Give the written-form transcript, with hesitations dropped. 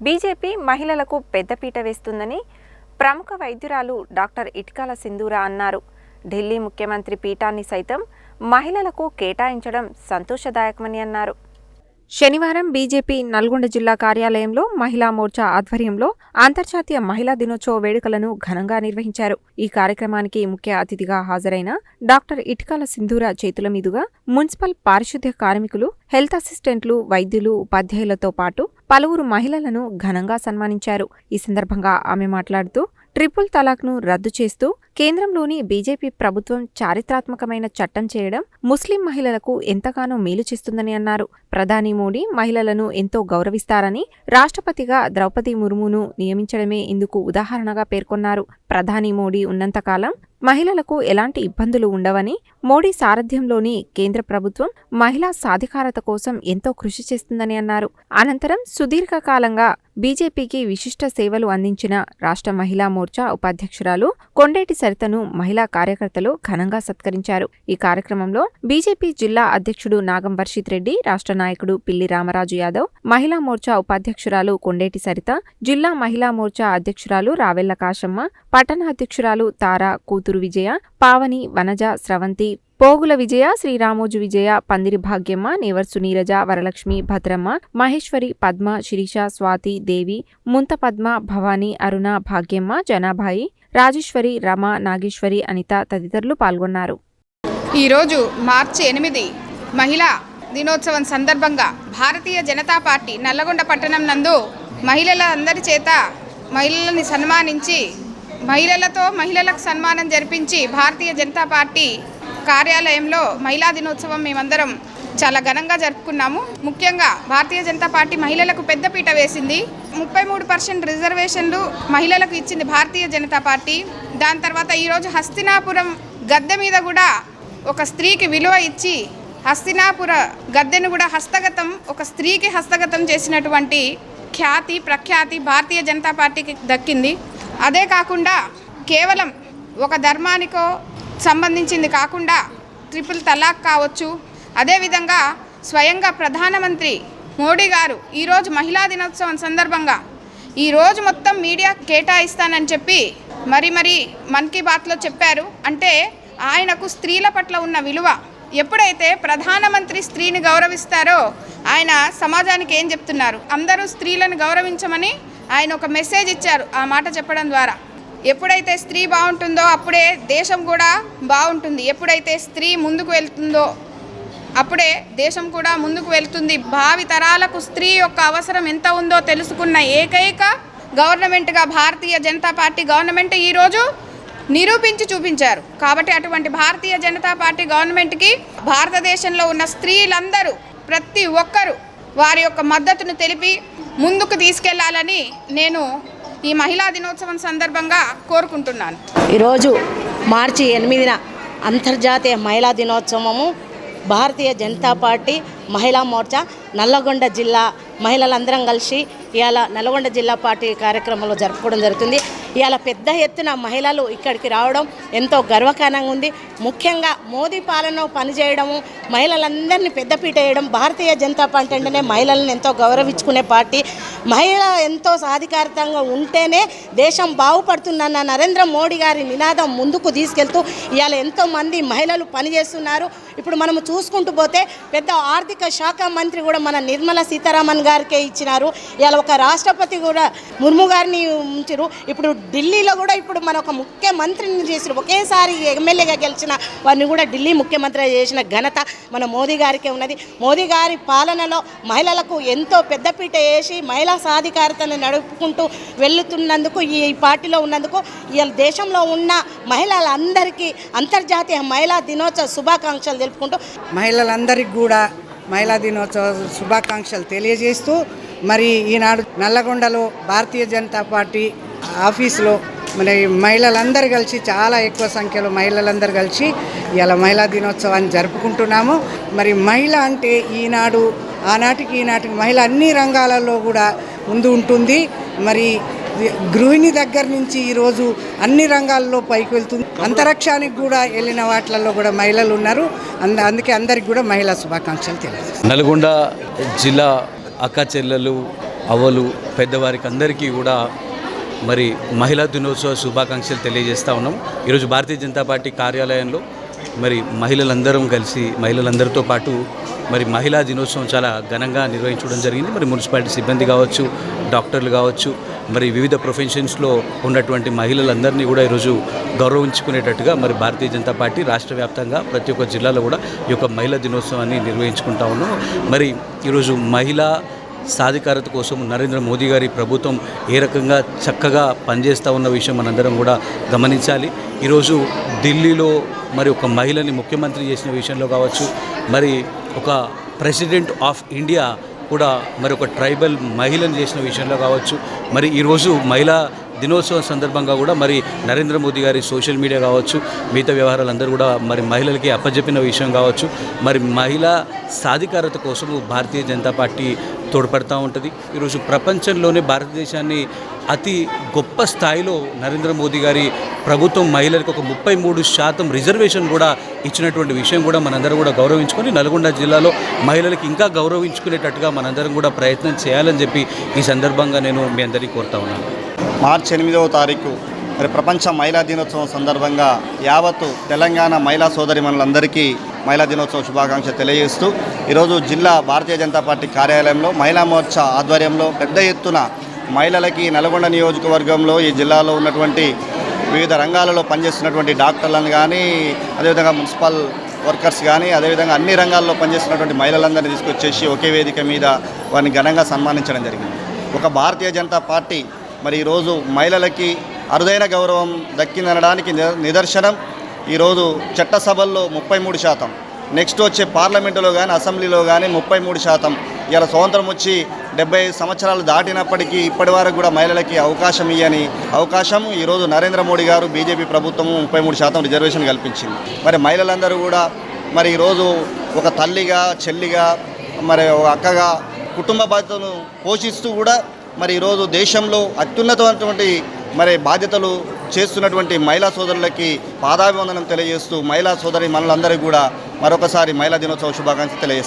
BJP మహిళలకు పెద్దపీట వేస్తుందని ప్రముఖ వైద్యురాలు డాక్టర్ ఇటికాల సింధూరా అన్నారు. ఢిల్లీ ముఖ్యమంత్రి పీఠాన్ని సైతం మహిళలకు కేటాయించడం సంతోషదాయకమని అన్నారు. శనివారం బీజేపీ నల్గొండ జిల్లా కార్యాలయంలో మహిళా మోర్చా ఆధ్వర్యంలో అంతర్జాతీయ మహిళా దినోత్సవ వేడుకలను ఘనంగా నిర్వహించారు. ఈ కార్యక్రమానికి ముఖ్య అతిథిగా హాజరైన డాక్టర్ ఇటికాల సింధూరా చేతుల మీదుగా మున్సిపల్ పారిశుద్ధ్య కార్మికులు, హెల్త్ అసిస్టెంట్లు, వైద్యులు, ఉపాధ్యాయులతో పాటు పలువురు మహిళలను ఘనంగా సన్మానించారు. ఈ సందర్భంగా ఆమె మాట్లాడుతూ ట్రిపుల్ తలాక్ను రద్దు చేస్తూ కేంద్రంలోని బీజేపీ ప్రభుత్వం చారిత్రాత్మకమైన చట్టం చేయడం ముస్లిం మహిళలకు ఎంతగానో మేలు చేస్తుందని అన్నారు. ప్రధాని మోడీ మహిళలను ఎంతో గౌరవిస్తారని, రాష్ట్రపతిగా ద్రౌపది ముర్మును నియమించడమే ఇందుకు ఉదాహరణగా పేర్కొన్నారు. ప్రధాని మోడీ ఉన్నంతకాలం మహిళలకు ఎలాంటి ఇబ్బందులు ఉండవని, మోడీ సారథ్యంలోని కేంద్ర ప్రభుత్వం మహిళా సాధికారత కోసం ఎంతో కృషి చేస్తుందని అన్నారు. అనంతరం సుదీర్ఘకాలంగా బీజేపీకి విశిష్ట సేవలు అందించిన రాష్ట్ర మహిళా మోర్చా ఉపాధ్యక్షురాలు కొండేటి సరితను మహిళా కార్యకర్తలు ఘనంగా సత్కరించారు. ఈ కార్యక్రమంలో బీజేపీ జిల్లా అధ్యక్షుడు నాగం వర్షిత్ రెడ్డి, రాష్ట్ర నాయకుడు పిల్లి రామరాజు యాదవ్, మహిళా మోర్చా ఉపాధ్యక్షురాలు కొండేటి సరిత, జిల్లా మహిళా మోర్చా అధ్యక్షురాలు రావెళ్ల కాశమ్మ, పట్టణ అధ్యక్షురాలు తారా, కూతురు విజయ, పావని, వనజ, స్రవంతి, పోగుల విజయ, శ్రీరామోజు విజయ, పందిరి భాగ్యమ్మ, నేవర్సు నీరజ, వరలక్ష్మి, భద్రమ్మ, మహేశ్వరి, పద్మ, శిరీష, స్వాతి, దేవి, ముంత పద్మ, భవానీ, అరుణ, భాగ్యమ్మ, జనాభాయి, రాజేశ్వరి, రమ, నాగేశ్వరి, అనిత తదితరులు పాల్గొన్నారు. ఈరోజు మార్చి 8 మహిళా దినోత్సవం సందర్భంగా భారతీయ జనతా పార్టీ నల్లగొండ పట్టణం నందు మహిళలందరి చేత మహిళలని సన్మానించి మహిళలకు సన్మానం జరిపించి భారతీయ జనతా పార్టీ కార్యాలయంలో మహిళా దినోత్సవం మేమందరం చాలా ఘనంగా జరుపుకున్నాము. ముఖ్యంగా భారతీయ జనతా పార్టీ మహిళలకు పెద్దపీట వేసింది. 33% రిజర్వేషన్లు మహిళలకు ఇచ్చింది భారతీయ జనతా పార్టీ. దాని తర్వాత ఈరోజు హస్తినాపురం గద్దె మీద కూడా ఒక స్త్రీకి విలువ ఇచ్చి హస్తినాపుర గద్దెను కూడా ఒక స్త్రీకి హస్తగతం చేసినటువంటి ప్రఖ్యాతి భారతీయ జనతా పార్టీకి దక్కింది. అదే కాకుండా కేవలం ఒక ధర్మానికో సంబంధించింది కాకుండా ట్రిపుల్ తలాక్ కావచ్చు, అదేవిధంగా స్వయంగా ప్రధానమంత్రి మోడీ గారు ఈరోజు మహిళా దినోత్సవం సందర్భంగా ఈరోజు మొత్తం మీడియా కేటాయిస్తానని చెప్పి మరీ మన్ కీ బాత్లో చెప్పారు. అంటే ఆయనకు స్త్రీల పట్ల ఉన్న విలువ, ఎప్పుడైతే ప్రధానమంత్రి స్త్రీని గౌరవిస్తారో ఆయన సమాజానికి ఏం చెప్తున్నారు, అందరూ స్త్రీలను గౌరవించమని ఆయన ఒక మెసేజ్ ఇచ్చారు ఆ మాట చెప్పడం ద్వారా. ఎప్పుడైతే స్త్రీ బాగుంటుందో అప్పుడే దేశం కూడా బాగుంటుంది. ఎప్పుడైతే స్త్రీ ముందుకు వెళ్తుందో అప్పుడే దేశం కూడా ముందుకు వెళ్తుంది. భావి తరాలకు స్త్రీ యొక్క అవసరం ఎంత ఉందో తెలుసుకున్న ఏకైక గవర్నమెంట్గా భారతీయ జనతా పార్టీ గవర్నమెంట్ ఈరోజు నిరూపించి చూపించారు. కాబట్టి అటువంటి భారతీయ జనతా పార్టీ గవర్నమెంట్కి భారతదేశంలో ఉన్న స్త్రీలందరూ ప్రతి ఒక్కరూ వారి యొక్క మద్దతును తెలిపి ముందుకు తీసుకెళ్లాలని నేను ఈ మహిళా దినోత్సవం సందర్భంగా కోరుకుంటున్నాను. ఈరోజు మార్చి 8 అంతర్జాతీయ మహిళా దినోత్సవము భారతీయ జనతా పార్టీ మహిళా మోర్చా నల్లగొండ జిల్లా మహిళలందరం కలిసి ఇవాళ నల్లగొండ జిల్లా పార్టీ కార్యక్రమంలో జరుపుకోవడం జరుగుతుంది. ఇవాళ పెద్ద ఎత్తున మహిళలు ఇక్కడికి రావడం ఎంతో గర్వకారణంగా ఉంది. ముఖ్యంగా మోదీ పాలన పనిచేయడము, మహిళలందరినీ పెద్దపీట వేయడం. భారతీయ జనతా పార్టీ అంటేనే మహిళలను ఎంతో గౌరవించుకునే పార్టీ. మహిళ ఎంతో సాధికారితంగా ఉంటేనే దేశం బాగుపడుతుందన్న నరేంద్ర మోడీ గారి నినాదం ముందుకు తీసుకెళ్తూ ఇవాళ ఎంతోమంది మహిళలు పనిచేస్తున్నారు. ఇప్పుడు మనము చూసుకుంటూ పోతే పెద్ద ఆర్థిక శాఖ మంత్రి కూడా మన నిర్మలా సీతారామన్ గారికే ఇచ్చినారు. ఇవాళ ఒక రాష్ట్రపతి కూడా ముర్ము గారిని ఉంచారు. ఇప్పుడు ఢిల్లీలో కూడా ఇప్పుడు మన ఒక ముఖ్యమంత్రిని చేసిన ఒకేసారి ఎమ్మెల్యేగా గెలిచిన వారిని కూడా ఢిల్లీ ముఖ్యమంత్రి చేసిన ఘనత మన మోదీ గారికే ఉన్నది. మోదీ గారి పాలనలో మహిళలకు ఎంతో పెద్దపీట వేసి మహిళా సాధికారతను నడుపుకుంటూ వెళ్తున్నందుకు, ఈ పార్టీలో ఉన్నందుకు ఇవాళ దేశంలో ఉన్న మహిళలందరికీ అంతర్జాతీయ మహిళా దినోత్సవ శుభాకాంక్షలు తెలుపుకుంటూ మహిళలందరికీ కూడా మహిళా దినోత్సవ శుభాకాంక్షలు తెలియజేస్తూ, మరి ఈనాడు నల్లగొండలో భారతీయ జనతా పార్టీ ఆఫీసులో మరి మహిళలందరూ కలిసి, చాలా ఎక్కువ సంఖ్యలో మహిళలందరూ కలిసి ఇలా మహిళా దినోత్సవాన్ని జరుపుకుంటున్నాము. మరి మహిళ అంటే ఆనాటికి మహిళ అన్ని రంగాలలో కూడా ముందు ఉంటుంది. మరి గృహిణి దగ్గర నుంచి ఈరోజు అన్ని రంగాల్లో పైకి వెళ్తుంది. అంతరిక్షానికి కూడా వెళ్ళిన వాటిలలో కూడా మహిళలు ఉన్నారు. అందుకే అందరికి కూడా మహిళా శుభాకాంక్షలు తెలియజేస్తాను. నల్గొండ జిల్లా అక్క చెల్లెలు అవ్వలు పెద్దవారికి అందరికీ కూడా మరి మహిళా దినోత్సవ శుభాకాంక్షలు తెలియజేస్తూ ఉన్నాం. ఈరోజు భారతీయ జనతా పార్టీ కార్యాలయంలో మరి మహిళలందరితో పాటు మరి మహిళా దినోత్సవం చాలా ఘనంగా నిర్వహించడం జరిగింది. మరి మున్సిపాలిటీ సిబ్బంది కావచ్చు, డాక్టర్లు కావచ్చు, మరి వివిధ ప్రొఫెషన్స్లో ఉన్నటువంటి మహిళలందరినీ కూడా ఈరోజు గౌరవించుకునేటట్టుగా మరి భారతీయ జనతా పార్టీ రాష్ట్ర వ్యాప్తంగా ప్రతి ఒక్క జిల్లాలో కూడా ఈ యొక్క మహిళా దినోత్సవాన్ని నిర్వహించుకుంటా ఉన్నాం. మరి ఈరోజు మహిళా సాధికారత కోసం నరేంద్ర మోదీ గారి ప్రభుత్వం ఏ రకంగా చక్కగా పనిచేస్తూ ఉన్న విషయం మనందరం కూడా గమనించాలి. ఈరోజు ఢిల్లీలో మరి ఒక మహిళని ముఖ్యమంత్రి చేసిన విషయంలో కావచ్చు, మరి ఒక ప్రెసిడెంట్ ఆఫ్ ఇండియా కూడా మరి ఒక ట్రైబల్ మహిళను చేసిన విషయంలో కావచ్చు, మరి ఈరోజు మహిళా దినోత్సవం సందర్భంగా కూడా మరి నరేంద్ర మోదీ గారి సోషల్ మీడియా కావచ్చు, మిగతా వ్యవహారాలందరూ కూడా మరి మహిళలకి అప్పచెప్పిన విషయం కావచ్చు, మరి మహిళా సాధికారత కోసము భారతీయ జనతా పార్టీ తోడ్పడుతూ ఉంటుంది. ఈరోజు ప్రపంచంలోనే భారతదేశాన్ని అతి గొప్ప స్థాయిలో నరేంద్ర మోదీ గారి ప్రభుత్వం మహిళలకు ఒక 33% రిజర్వేషన్ కూడా ఇచ్చినటువంటి విషయం కూడా మనందరం కూడా గౌరవించుకొని నల్గొండ జిల్లాలో మహిళలకు ఇంకా గౌరవించుకునేటట్టుగా మనందరం కూడా ప్రయత్నం చేయాలని చెప్పి ఈ సందర్భంగా నేను మీ అందరికీ కోరుతా ఉన్నాను. మార్చి 8వ తారీఖు మరి ప్రపంచ మహిళా దినోత్సవం సందర్భంగా యావత్తు తెలంగాణ మహిళా సోదరిమణులందరికీ మహిళా దినోత్సవ శుభాకాంక్షలు తెలియజేస్తూ ఈరోజు జిల్లా భారతీయ జనతా పార్టీ కార్యాలయంలో మహిళా మోర్చా ఆధ్వర్యంలో పెద్ద ఎత్తున మహిళలకి నల్గొండ నియోజకవర్గంలో ఈ జిల్లాలో ఉన్నటువంటి వివిధ రంగాలలో పనిచేస్తున్నటువంటి డాక్టర్లను కానీ, అదేవిధంగా మున్సిపల్ వర్కర్స్ కానీ, అదేవిధంగా అన్ని రంగాల్లో పనిచేస్తున్నటువంటి మహిళలందరినీ తీసుకొచ్చేసి ఒకే వేదిక మీద వారిని ఘనంగా సన్మానించడం జరిగింది. ఒక భారతీయ జనతా పార్టీ మరి ఈరోజు మహిళలకి అరుదైన గౌరవం దక్కిందనడానికి నిదర్శనం. ఈరోజు చట్టసభల్లో 33%, నెక్స్ట్ వచ్చే పార్లమెంటులో కానీ అసెంబ్లీలో కానీ 33%. ఇలా స్వతంత్రం వచ్చి 75 సంవత్సరాలు దాటినప్పటికీ ఇప్పటి వరకు కూడా మహిళలకి అవకాశం ఇవ్వని అవకాశం ఈరోజు నరేంద్ర మోడీ గారు బీజేపీ ప్రభుత్వం 33% రిజర్వేషన్ కల్పించింది. మరి మహిళలందరూ కూడా మరి ఈరోజు ఒక తల్లిగా, చెల్లిగా, మరి ఒక అక్కగా కుటుంబ బాధ్యతను పోషిస్తూ కూడా మరి ఈరోజు దేశంలో అత్యున్నతమైనటువంటి మరి బాధ్యతలు చేస్తున్నటువంటి మహిళా సోదరులకి పాదాభివందనం తెలియజేస్తూ మహిళా సోదరి మనలందరికీ కూడా మరొకసారి మహిళా దినోత్సవ శుభాకాంక్షలు తెలియజేస్తాను.